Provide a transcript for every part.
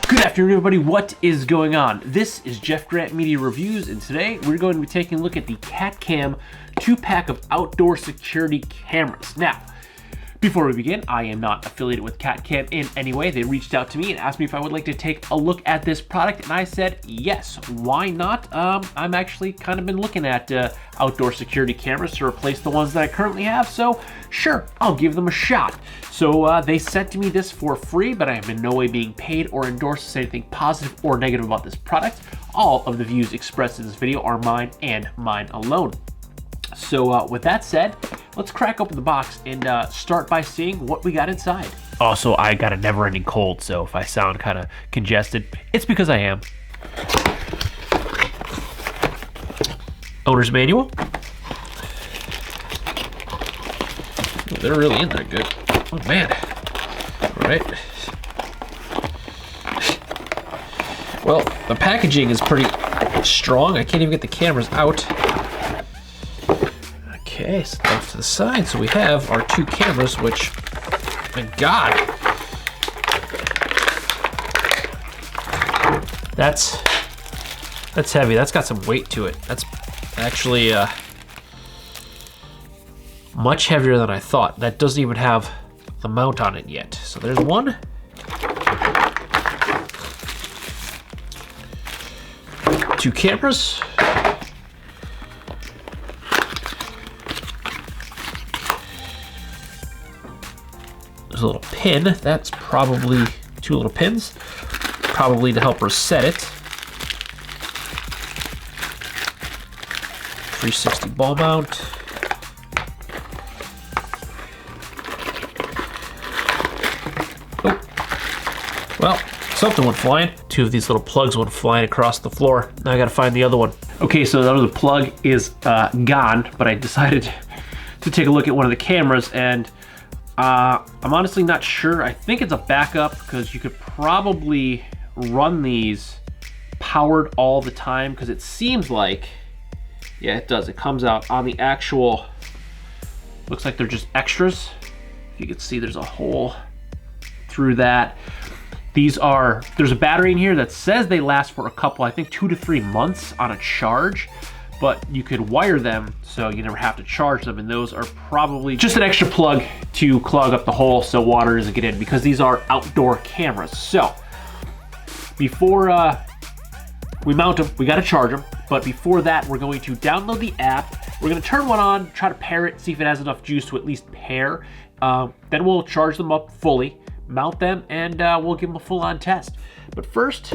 Good afternoon, everybody. What is going on? This is Jeff Grant Media Reviews, and today we're going to be taking a look at the Kattcam 2-pack of outdoor security cameras. Now, before we begin, I am not affiliated with Kattcam in any way. They reached out to me and asked me if I would like to take a look at this product, and I said yes, why not? I'm actually kind of been looking at outdoor security cameras to replace the ones that I currently have, so sure, I'll give them a shot. So they sent me this for free, but I am in no way being paid or endorsed to say anything positive or negative about this product. All of the views expressed in this video are mine and mine alone. So with that said, let's crack open the box and start by seeing what we got inside. Also, I got a never-ending cold, so if I sound kind of congested, it's because I am. Owner's manual. Oh, they're really in there good. Oh man. All right. Well, the packaging is pretty strong. I can't even get the cameras out. Okay, so off to the side. So we have our two cameras, which, thank God. That's heavy. That's got some weight to it. That's actually much heavier than I thought. That doesn't even have the mount on it yet. So there's one. Two cameras. There's a little pin. That's probably two little pins, probably to help reset it. 360 ball mount. Oh, well, something went flying. Two of these little plugs went flying across the floor. Now I gotta find the other one. Okay, so the other plug is gone, but I decided to take a look at one of the cameras, and I'm honestly not sure. I think it's a backup because you could probably run these powered all the time, because it seems like, yeah, it does. It comes out on the actual, looks like they're just extras. If you can see, there's a hole through that. There's a battery in here that says they last for a couple, I think 2 to 3 months on a charge, but you could wire them so you never have to charge them, and those are probably just an extra plug to clog up the hole so water doesn't get in, because these are outdoor cameras. So before we mount them, we gotta charge them, but before that, we're going to download the app. We're gonna turn one on, try to pair it, see if it has enough juice to at least pair. Then we'll charge them up fully, mount them, and we'll give them a full-on test. But first,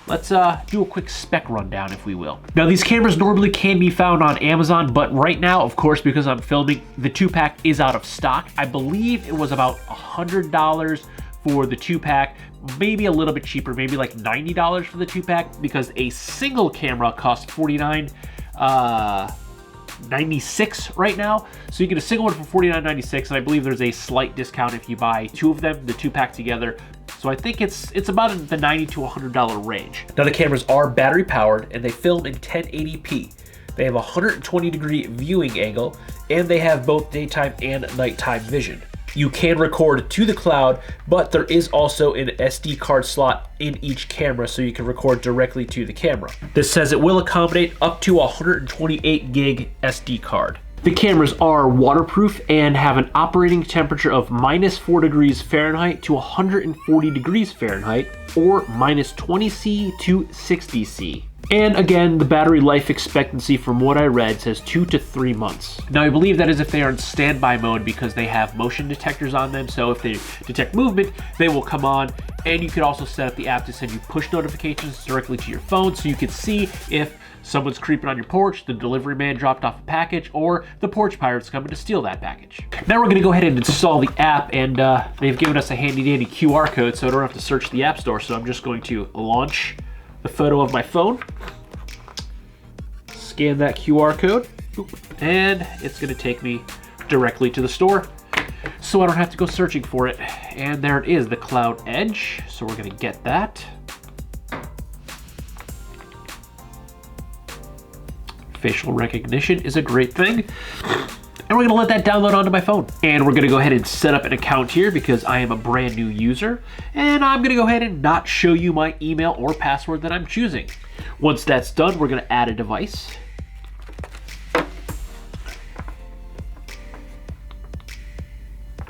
let's do a quick spec rundown, if we will. Now, these cameras normally can be found on Amazon, but right now, of course, because I'm filming, the 2-pack is out of stock. I believe it was about $100 for the 2-pack, maybe a little bit cheaper, maybe like $90 for the 2-pack, because a single camera costs $49.96 right now. So you get a single one for $49.96, and I believe there's a slight discount if you buy two of them, the 2-pack together. So I think it's about in the $90 to $100 range. Now, the cameras are battery powered, and they film in 1080p. They have a 120-degree viewing angle, and they have both daytime and nighttime vision. You can record to the cloud, but there is also an SD card slot in each camera, so you can record directly to the camera. This says it will accommodate up to a 128 gig SD card. The cameras are waterproof and have an operating temperature of -4 degrees Fahrenheit to 140 degrees Fahrenheit, or -20°C to 60°C. And again, the battery life expectancy, from what I read, says 2 to 3 months. Now, I believe that is if they are in standby mode, because they have motion detectors on them. So if they detect movement, they will come on. And you could also set up the app to send you push notifications directly to your phone, so you can see if someone's creeping on your porch, the delivery man dropped off a package, or the porch pirate's coming to steal that package. Now we're gonna go ahead and install the app, and they've given us a handy dandy QR code, so I don't have to search the App Store. So I'm just going to launch the photo of my phone, scan that QR code, and it's gonna take me directly to the store, so I don't have to go searching for it. And there it is, the CloudEdge. So we're gonna get that. Facial recognition is a great thing. and we're gonna let that download onto my phone. And we're gonna go ahead and set up an account here because I am a brand new user, and I'm gonna go ahead and not show you my email or password that I'm choosing. Once that's done, we're gonna add a device.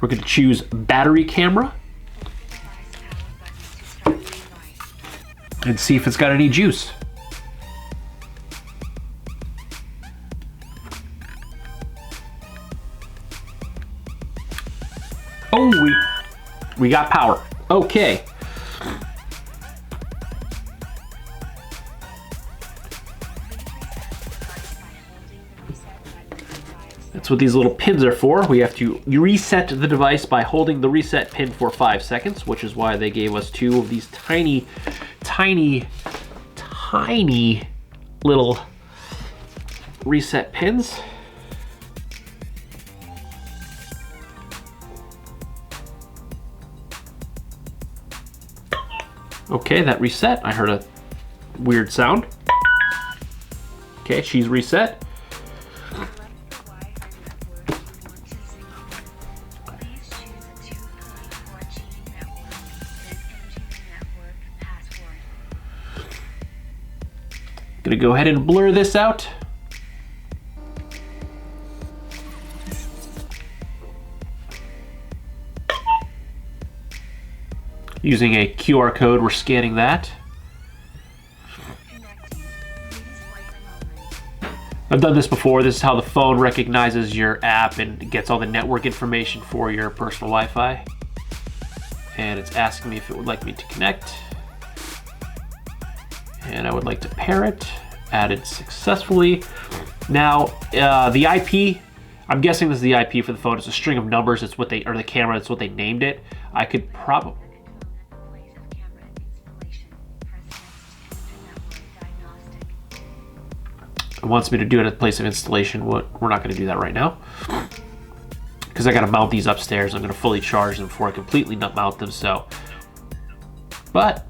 We're gonna choose battery camera and see if it's got any juice. Oh, we got power. Okay. That's what these little pins are for. We have to reset the device by holding the reset pin for 5 seconds, which is why they gave us 2 of these tiny little reset pins. Okay, that reset. I heard a weird sound. Okay, she's reset. Gonna go ahead and blur this out. Using a QR code, we're scanning that. I've done this before. This is how the phone recognizes your app and gets all the network information for your personal Wi-Fi. And it's asking me if it would like me to connect. And I would like to pair it. Added successfully. Now, the IP, I'm guessing this is the IP for the phone. It's a string of numbers. It's what they, or the camera, it's what they named it. I could probably, it wants me to do it at the place of installation. We're not going to do that right now because I got to mount these upstairs. I'm going to fully charge them before I completely mount them. So, but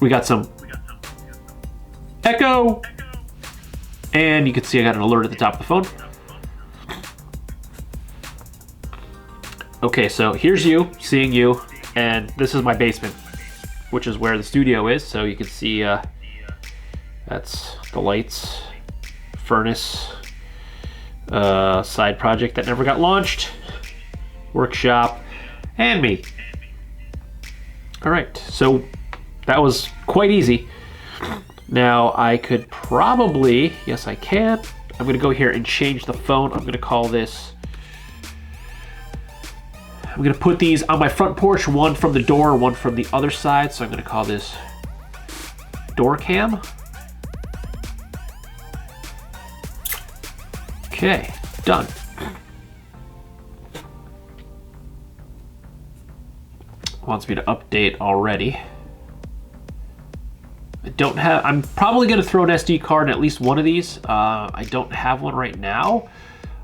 we got some echo, and you can see I got an alert at the top of the phone. Okay, so here's you, seeing you, and this is my basement, which is where the studio is. So you can see that's the lights, furnace, side project that never got launched, workshop, and me. All right, so that was quite easy. Now I could probably, yes I can, I'm gonna go here and change the phone. I'm gonna call this, I'm gonna put these on my front porch, one from the door, one from the other side. So I'm gonna call this door cam. Okay, done. Wants me to update already. I don't have, I'm probably gonna throw an SD card in at least one of these. I don't have one right now.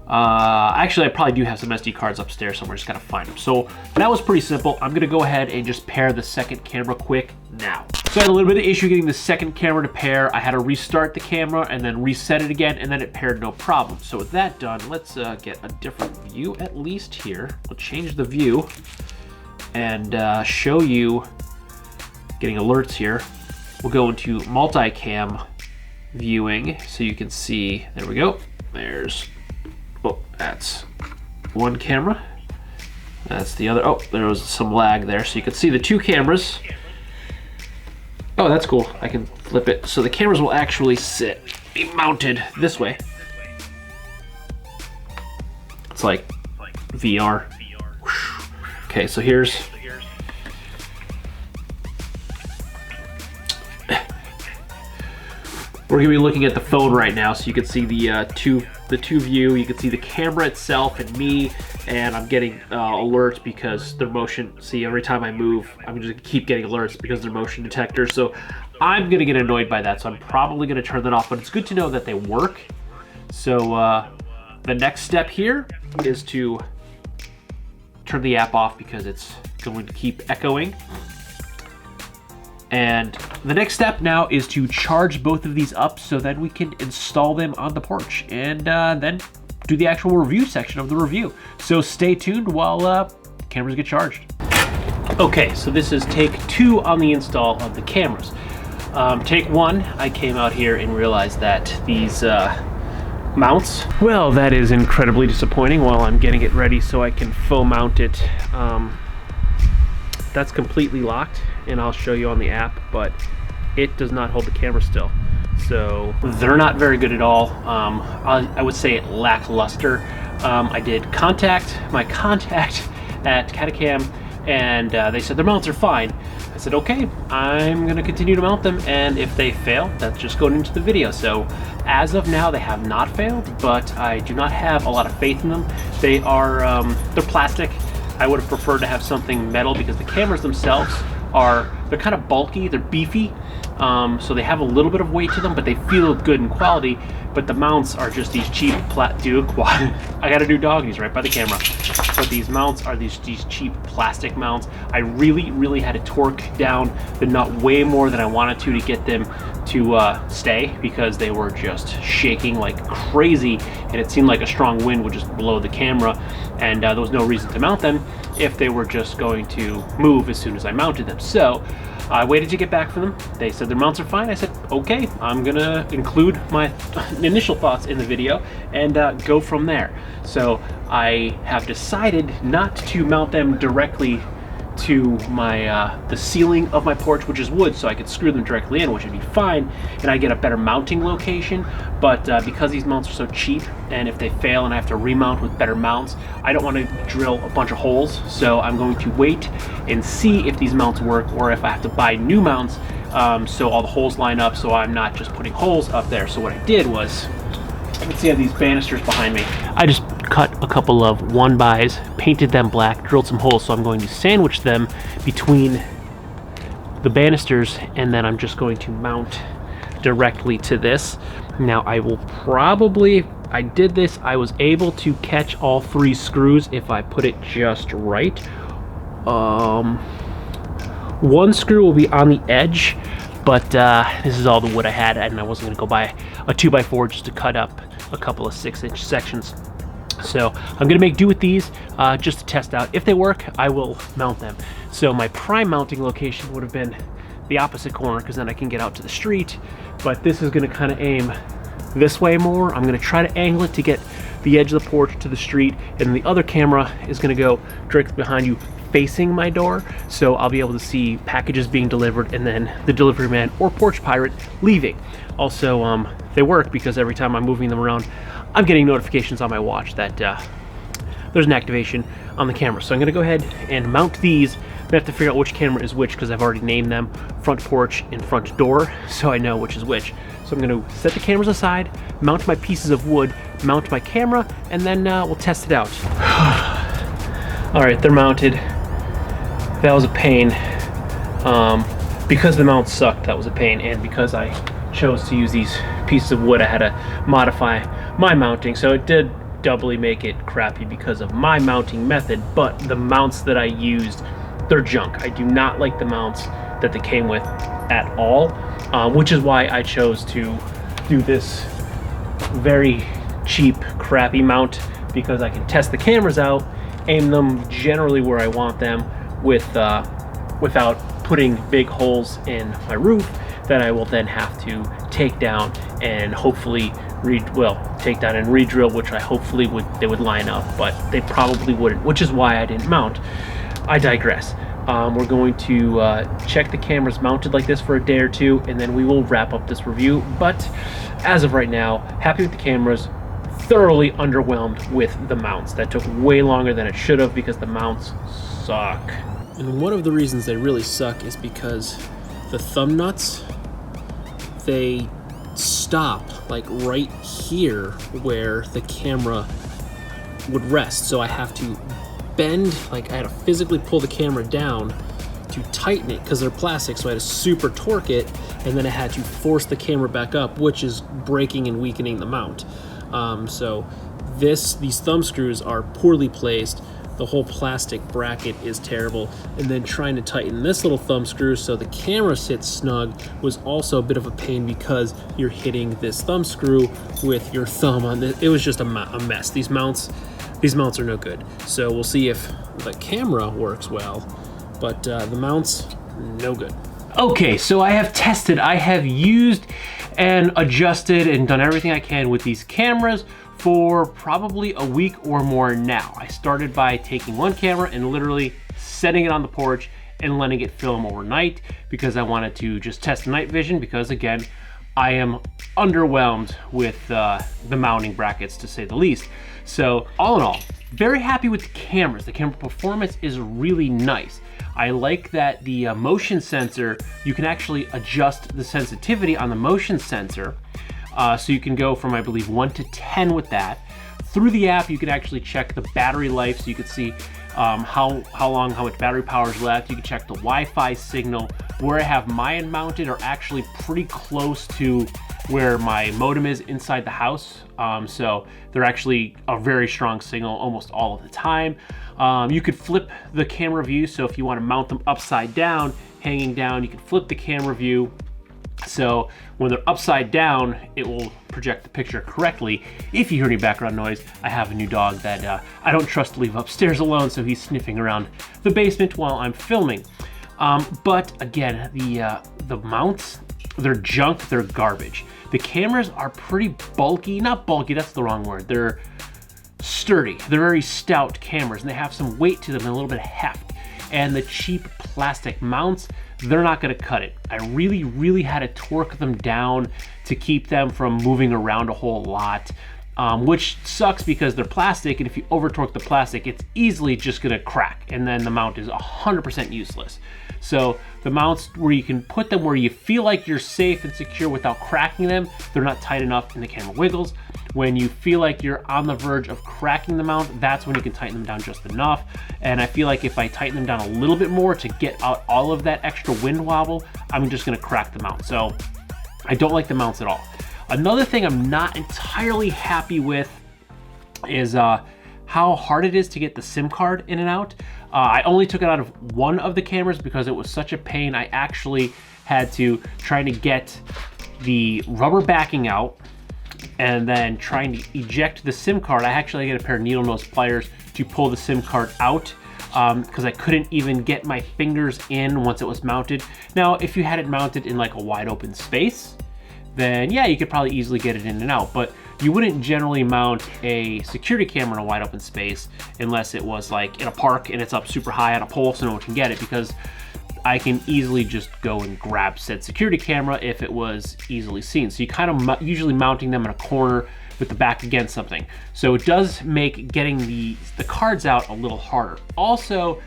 Actually, I probably do have some SD cards upstairs somewhere, just gotta find them. So that was pretty simple. I'm gonna go ahead and just pair the second camera quick now. So I had a little bit of issue getting the second camera to pair. I had to restart the camera and then reset it again, and then it paired no problem. So with that done, let's get a different view at least here. We'll change the view and show you getting alerts here. We'll go into multicam viewing so you can see, there we go. There's, oh, that's one camera. That's the other, oh, there was some lag there. So you can see the 2 cameras. Oh, that's cool. I can flip it. So the cameras will actually be mounted this way. It's like VR. Okay, so here's, we're gonna be looking at the phone right now, so you can see the two view. You can see the camera itself and me, and I'm getting alerts because their motion. See, every time I move, I'm just gonna keep getting alerts because they're motion detectors. So I'm gonna get annoyed by that. So I'm probably gonna turn that off. But it's good to know that they work. So the next step here is to turn the app off because it's going to keep echoing. And the next step now is to charge both of these up so then we can install them on the porch. And then do the actual review section of the review. So stay tuned while cameras get charged. Okay, so this is take 2 on the install of the cameras. Take 1, I came out here and realized that these mounts, well, that is incredibly disappointing. While I'm getting it ready so I can faux mount it, that's completely locked, and I'll show you on the app, but it does not hold the camera still. So they're not very good at all. I would say lackluster. I did contact my contact at Kattcam, and they said their mounts are fine. I said, okay, I'm gonna continue to mount them, and if they fail, that's just going into the video. So as of now, they have not failed, but I do not have a lot of faith in them. They are, they're plastic. I would have preferred to have something metal because the cameras themselves they're kind of bulky, they're beefy, so they have a little bit of weight to them, but they feel good in quality. But the mounts are just these cheap I gotta do doggies right by the camera. But these mounts are these cheap plastic mounts. I really had to torque down the nut way more than I wanted to get them to stay, because they were just shaking like crazy, and it seemed like a strong wind would just blow the camera, and there was no reason to mount them if they were just going to move as soon as I mounted them. So I waited to get back from them. They said their mounts are fine. I said, okay, I'm gonna include my initial thoughts in the video and go from there. So I have decided not to mount them directly to my the ceiling of my porch, which is wood, so I could screw them directly in, which would be fine, and I get a better mounting location. But because these mounts are so cheap, and if they fail and I have to remount with better mounts, I don't want to drill a bunch of holes. So I'm going to wait and see if these mounts work, or if I have to buy new mounts, so all the holes line up, so I'm not just putting holes up there. So what I did was, you can see I have these banisters behind me. I just cut a couple of 1x, painted them black, drilled some holes, so I'm going to sandwich them between the banisters, and then I'm just going to mount directly to this. Now I will probably, I did this, I was able to catch all 3 screws if I put it just right. One screw will be on the edge, but this is all the wood I had, and I wasn't gonna go buy a 2x4 just to cut up a couple of 6-inch sections. So I'm gonna make do with these just to test out. If they work, I will mount them. So my prime mounting location would have been the opposite corner, because then I can get out to the street, but this is gonna kind of aim this way more. I'm gonna try to angle it to get the edge of the porch to the street, and the other camera is gonna go directly behind you, facing my door, so I'll be able to see packages being delivered and then the delivery man or porch pirate leaving. Also, they work because every time I'm moving them around, I'm getting notifications on my watch that there's an activation on the camera. So I'm gonna go ahead and mount these. I have to figure out which camera is which, because I've already named them front porch and front door, so I know which is which. So I'm gonna set the cameras aside, mount my pieces of wood, mount my camera, and then we'll test it out. All right, they're mounted. That was a pain. Because the mount sucked, that was a pain, and because I chose to use these pieces of wood, I had to modify my mounting, so it did doubly make it crappy because of my mounting method. But the mounts that I used, they're junk. I do not like the mounts that they came with at all, which is why I chose to do this very cheap, crappy mount, because I can test the cameras out, aim them generally where I want them, without putting big holes in my roof that I will then have to take down and hopefully take down and re-drill, which I hopefully they would line up, but they probably wouldn't, which is why I didn't mount. I digress. We're going to check the cameras mounted like this for a day or two, and then we will wrap up this review. But as of right now, happy with the cameras, thoroughly underwhelmed with the mounts. That took way longer than it should have because the mounts suck. And one of the reasons they really suck is because the thumb nuts, they stop like right here where the camera would rest. So I have to bend, like I had to physically pull the camera down to tighten it because they're plastic, so I had to super torque it, and then I had to force the camera back up, which is breaking and weakening the mount. So these thumb screws are poorly placed. the whole plastic bracket is terrible. And then trying to tighten this little thumb screw so the camera sits snug was also a bit of a pain because you're hitting this thumb screw with your thumb on it. It was just a mess. These mounts are no good. So we'll see if the camera works well, but the mounts, no good. Okay, so I have tested, I have used and adjusted and done everything I can with these cameras for probably a week or more now. I started by taking one camera and literally setting it on the porch and letting it film overnight because I wanted to just test night vision because, again, I am underwhelmed with the mounting brackets, to say the least. So all in all, very happy with the cameras. The camera performance is really nice. I like that the motion sensor, you can actually adjust the sensitivity on the motion sensor. So you can go from, I believe, 1 to 10 with that. Through the app, you can actually check the battery life, so you can see how much battery power is left. You can check the Wi-Fi signal. Where I have mine mounted are actually pretty close to where my modem is inside the house. So they're actually a very strong signal almost all of the time. You could flip the camera view, so if you want to mount them upside down, hanging down, you can flip the camera view. So when they're upside down, it will project the picture correctly. If you hear any background noise, I have a new dog that I don't trust to leave upstairs alone, so he's sniffing around the basement while I'm filming. But again, the mounts, they're junk, they're garbage. The cameras are pretty bulky, not bulky, that's the wrong word. They're sturdy, they're very stout cameras, and they have some weight to them and a little bit of heft. And the cheap plastic mounts, they're not gonna cut it. I really had to torque them down to keep them from moving around a whole lot, which sucks because they're plastic, and if you over torque the plastic, it's easily just gonna crack, and then the mount is 100% useless. So the mounts where you can put them where you feel like you're safe and secure without cracking them, they're not tight enough and the camera wiggles. When you feel like you're on the verge of cracking the mount, that's when you can tighten them down just enough. And I feel like if I tighten them down a little bit more to get out all of that extra wind wobble, I'm just gonna crack the mount. So I don't like the mounts at all. Another thing I'm not entirely happy with is how hard it is to get the SIM card in and out. I only took it out of one of the cameras because it was such a pain. I actually had to try to get the rubber backing out and then trying to eject the SIM card. I actually get a pair of needle nose pliers to pull the SIM card out because I couldn't even get my fingers in once it was mounted. Now, if you had it mounted in like a wide open space, then yeah, you could probably easily get it in and out, but you wouldn't generally mount a security camera in a wide open space unless it was like in a park and it's up super high on a pole so no one can get it, because I can easily just go and grab said security camera if it was easily seen. So you kind of usually mounting them in a corner with the back against something. So it does make getting the cards out a little harder. Also,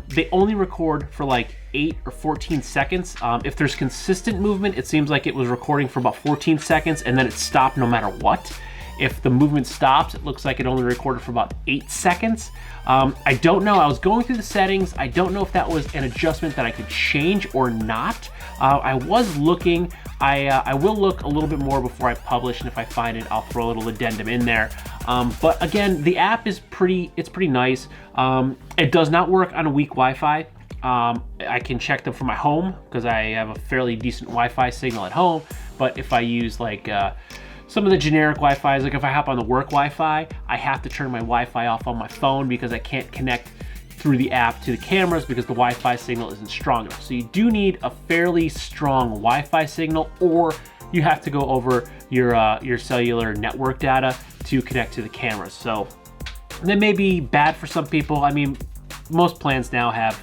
they only record for like 8 or 14 seconds. If there's consistent movement, it seems like it was recording for about 14 seconds and then it stopped no matter what. If the movement stops, it looks like it only recorded for about 8 seconds. I don't know, I was going through the settings. I don't know if that was an adjustment that I could change or not. I was looking, I will look a little bit more before I publish, and if I find it, I'll throw a little addendum in there. But again, the app is pretty nice. It does not work on a weak Wi-Fi. I can check them from my home because I have a fairly decent Wi-Fi signal at home, but if I use like some of the generic Wi-Fis, like if I hop on the work Wi-Fi, I have to turn my Wi-Fi off on my phone because I can't connect through the app to the cameras because the Wi-Fi signal isn't strong enough. So you do need a fairly strong Wi-Fi signal, or you have to go over your cellular network data to connect to the cameras. So that may be bad for some people. I mean, most plans now have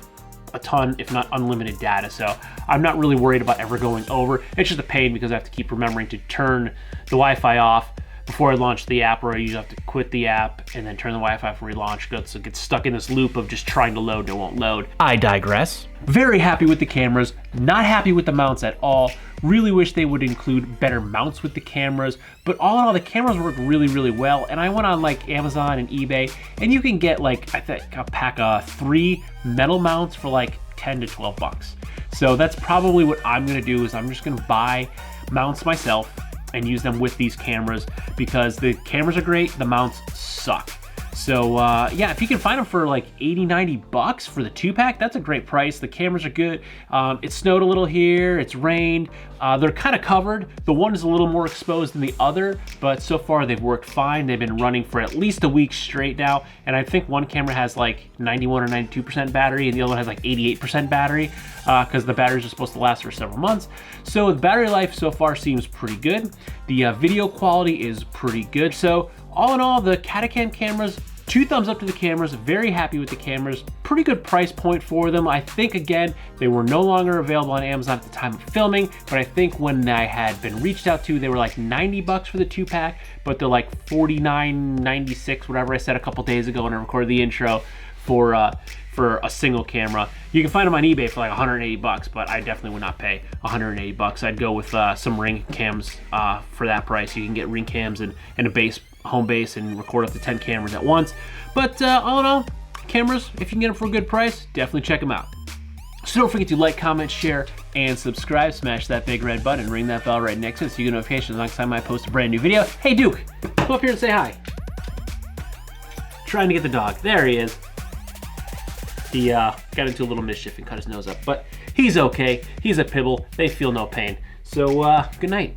a ton, if not unlimited data, so I'm not really worried about ever going over. It's just a pain because I have to keep remembering to turn the Wi-Fi off before I launch the app, or I usually have to quit the app and then turn the Wi-Fi for relaunch. So it gets stuck in this loop of just trying to load and it won't load. I digress. Very happy with the cameras, not happy with the mounts at all. Really wish they would include better mounts with the cameras, but all in all, the cameras work really well. And I went on like Amazon and eBay, and you can get like, I think a pack of 3 metal mounts for like 10 to 12 bucks. So that's probably what I'm gonna do, is I'm just gonna buy mounts myself and use them with these cameras because the cameras are great, the mounts suck. So yeah, if you can find them for like 80, 90 bucks for the 2-pack, that's a great price. The cameras are good. It snowed a little here, it's rained. They're kind of covered. The one is a little more exposed than the other, but so far they've worked fine. They've been running for at least a week straight now. And I think one camera has like 91 or 92% battery and the other one has like 88% battery because the batteries are supposed to last for several months. So the battery life so far seems pretty good. The video quality is pretty good. So all in all, the Kattcam cameras, 2 thumbs up to the cameras, very happy with the cameras, pretty good price point for them. I think, again, they were no longer available on Amazon at the time of filming, but I think when I had been reached out to, they were like 90 bucks for the 2-pack, but they're like 49.96, whatever I said a couple days ago when I recorded the intro for a single camera. You can find them on eBay for like 180 bucks, but I definitely would not pay 180 bucks. I'd go with some Ring cams for that price. You can get Ring cams and a base, home base, and record up to 10 cameras at once. But all in all, cameras, if you can get them for a good price, definitely check them out. So don't forget to like, comment, share, and subscribe. Smash that big red button and ring that bell right next to it so you get notifications next time I post a brand new video. Hey Duke, come up here and say hi. Trying to get the dog. There he is. He got into a little mischief and cut his nose up, but he's okay. He's a pibble. They feel no pain. So good night.